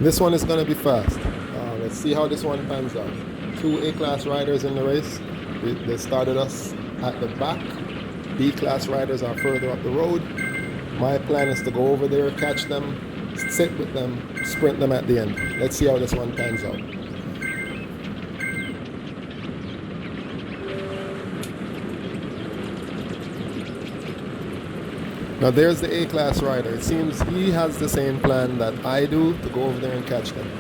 This one is going to be fast. Let's see how this one pans out. Two A-class riders in the race. They started us at the back. B-class riders are further up the road. My plan is to go over there, catch them, sit with them, sprint them at the end. Let's see how this one pans out. Now there's the A-class rider. It seems he has the same plan that I do to go over there and catch them.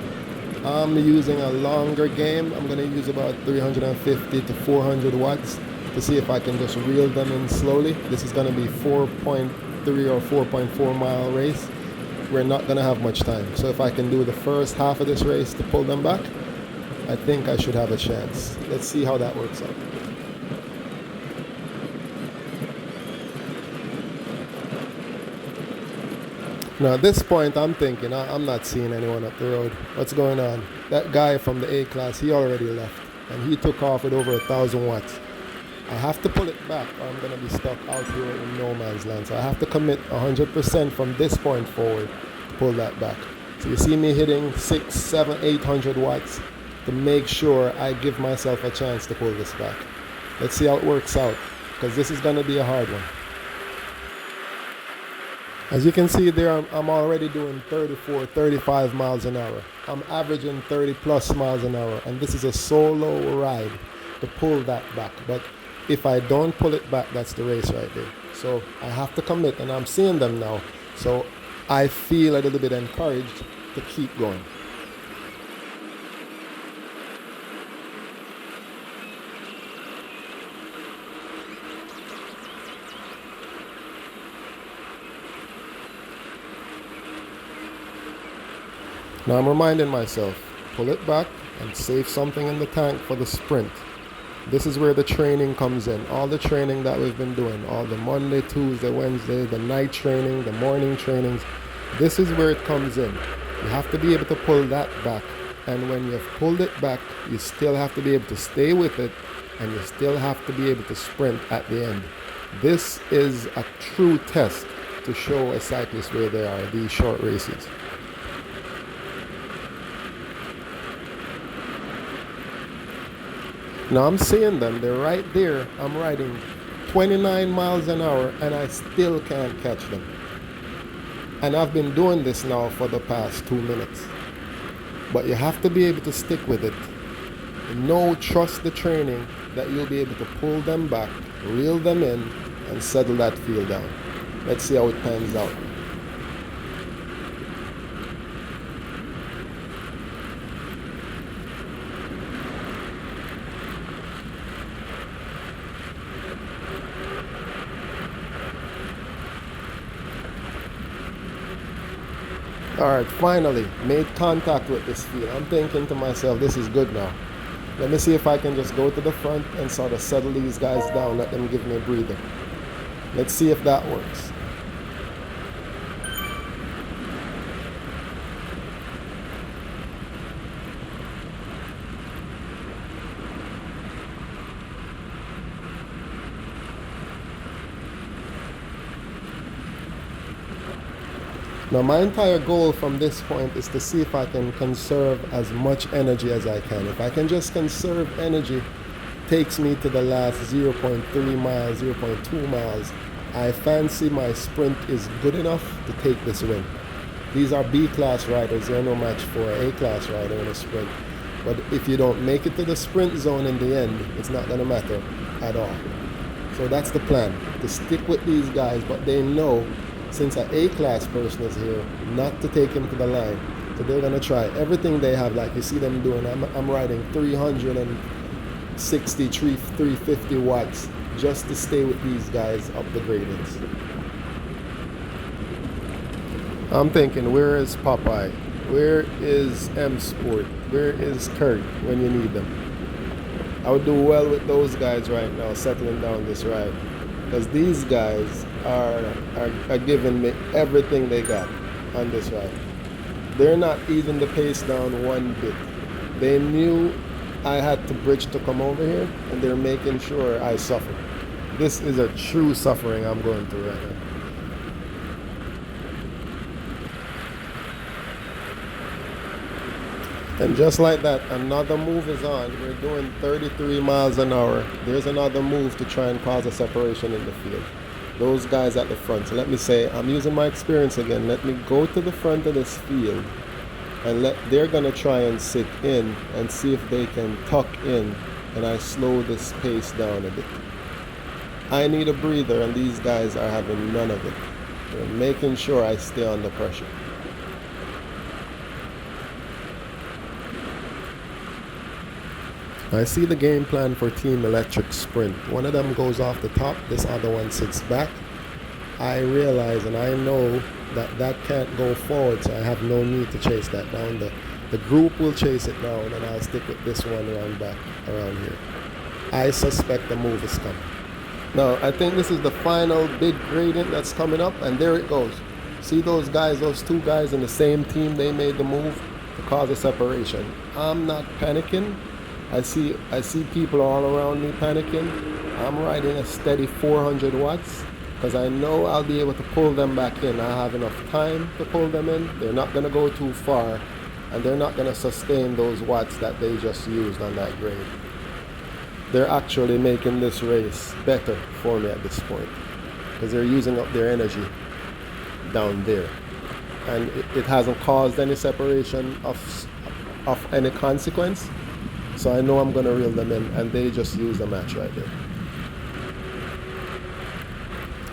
I'm using a longer game. I'm going to use about 350 to 400 watts to see if I can just reel them in slowly. This is going to be 4.3 or 4.4 mile race. We're not going to have much time. So if I can do the first half of this race to pull them back, I think I should have a chance. Let's see how that works out. Now at this point I'm thinking, I'm not seeing anyone up the road. What's going on? That guy from the A-class, he already left. And he took off with over 1,000 watts. I have to pull it back or I'm going to be stuck out here in no man's land. So I have to commit 100% from this point forward to pull that back. So you see me hitting 6, 7, 800 watts to make sure I give myself a chance to pull this back. Let's see how it works out, because this is going to be a hard one. As you can see there, I'm already doing 34, 35 miles an hour. I'm averaging 30 plus miles an hour, and this is a solo ride to pull that back. But if I don't pull it back, that's the race right there. So I have to commit, and I'm seeing them now. So I feel a little bit encouraged to keep going. Now I'm reminding myself, pull it back and save something in the tank for the sprint. This is where the training comes in. All the training that we've been doing, all the Monday, Tuesday, Wednesday, the night training, the morning trainings, this is where it comes in. You have to be able to pull that back. And when you've pulled it back, you still have to be able to stay with it, and you still have to be able to sprint at the end. This is a true test to show a cyclist where they are, these short races. Now I'm seeing them, they're right there. I'm riding 29 miles an hour and I still can't catch them. And I've been doing this now for the past 2 minutes. But you have to be able to stick with it. Trust the training that you'll be able to pull them back, reel them in, and settle that field down. Let's see how it pans out. Alright, finally made contact with this field. I'm thinking to myself, this is good now. Let me see if I can just go to the front and sort of settle these guys down, let them give me a breather. Let's see if that works. Now my entire goal from this point is to see if I can conserve as much energy as I can. If I can just conserve energy, takes me to the last 0.3 miles, 0.2 miles, I fancy my sprint is good enough to take this win. These are B-class riders, they're no match for an A-class rider in a sprint. But if you don't make it to the sprint zone in the end, it's not going to matter at all. So that's the plan, to stick with these guys, but they know since an A-class person is here, not to take him to the line. So they're going to try everything they have, like you see them doing. I'm riding 360, 350 watts just to stay with these guys up the gradients. I'm thinking, where is Popeye? Where is M Sport? Where is Kurt when you need them? I would do well with those guys right now, settling down this ride. Because these guys are giving me everything they got on this ride. They're not easing the pace down one bit. They knew I had to bridge to come over here, and they're making sure I suffer. This is a true suffering I'm going through right now. And just like that, another move is on. We're doing 33 miles an hour. There's another move to try and cause a separation in the field. Those guys at the front. So let me say, I'm using my experience again. Let me go to the front of this field and they're gonna try and sit in and see if they can tuck in, and I slow this pace down a bit. I need a breather, and these guys are having none of it. They're making sure I stay under pressure. I see the game plan for Team Electric Sprint. One of them goes off the top, this other one sits back. I realize and I know that that can't go forward, so I have no need to chase that down. The group will chase it down, and I'll stick with this one around back, around here. I suspect the move is coming. Now, I think this is the final big gradient that's coming up, and there it goes. See those guys, those two guys in the same team, they made the move to cause a separation. I'm not panicking. I see people all around me panicking. I'm riding a steady 400 watts because I know I'll be able to pull them back in. I have enough time to pull them in. They're not going to go too far, and they're not going to sustain those watts that they just used on that grade. They're actually making this race better for me at this point because they're using up their energy down there, and it hasn't caused any separation of any consequence. So I know I'm going to reel them in, and they just use the match right there.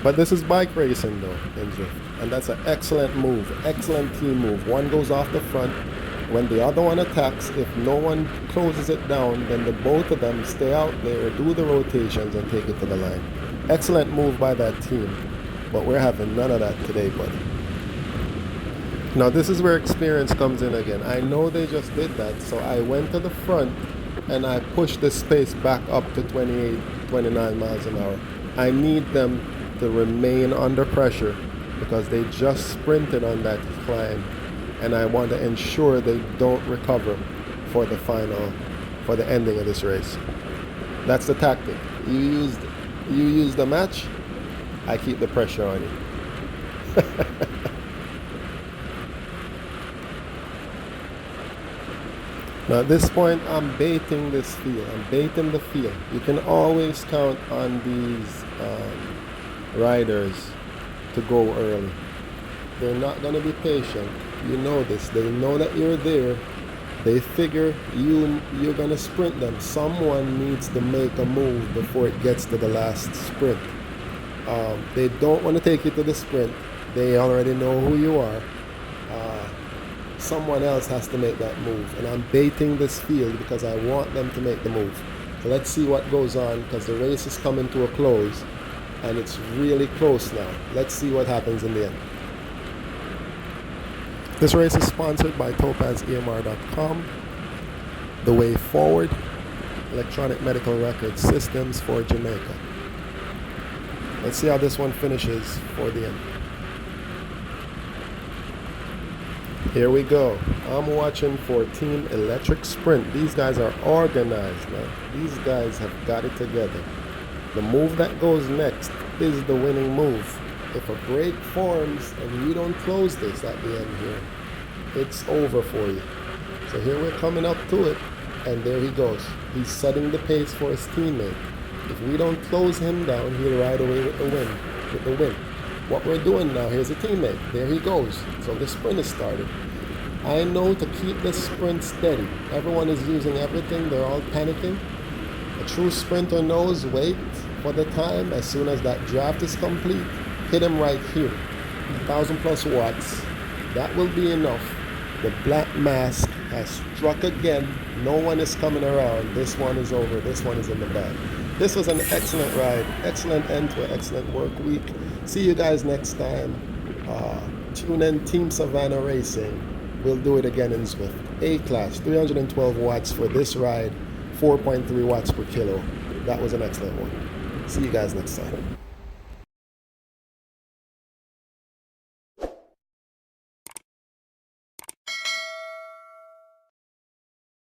But this is bike racing though in Zwift, and that's an excellent move, excellent team move. One goes off the front. When the other one attacks, if no one closes it down, then the both of them stay out there, do the rotations, and take it to the line. Excellent move by that team, but we're having none of that today, buddy. Now this is where experience comes in again. I know they just did that, so I went to the front and I pushed the space back up to 28, 29 miles an hour. I need them to remain under pressure because they just sprinted on that climb, and I want to ensure they don't recover for the ending of this race. That's the tactic. You use the match, I keep the pressure on you. Now at this point, I'm baiting this field. I'm baiting the field. You can always count on these riders to go early. They're not going to be patient. You know this. They know that you're there. They figure you're going to sprint them. Someone needs to make a move before it gets to the last sprint. They don't want to take you to the sprint. They already know who you are. Someone else has to make that move, and I'm baiting this field because I want them to make the move. So let's see what goes on, because the race is coming to a close and it's really close now. Let's see what happens in the end. This race is sponsored by TopazEMR.com, The Way Forward, electronic medical record systems for Jamaica. Let's see how this one finishes for the end. Here we go. I'm watching for Team Electric Sprint. These guys are organized now. These guys have got it together. The move that goes next is the winning move. If a break forms and you don't close this at the end here, it's over for you. So here we're coming up to it, and there he goes. He's setting the pace for his teammate. If we don't close him down, he'll ride away with the win. What we're doing now, here's a teammate. There he goes. So the sprint is started. I know to keep the sprint steady. Everyone is using everything. They're all panicking. A true sprinter knows, wait for the time. As soon as that draft is complete, hit him right here. 1,000 plus watts. That will be enough. The black mask has struck again. No one is coming around. This one is over. This one is in the bag. This was an excellent ride. Excellent end to an excellent work week. See you guys next time. Tune in Team Savannah Racing. We'll do it again in Zwift. A-class, 312 watts for this ride, 4.3 watts per kilo. That was an excellent one. See you guys next time.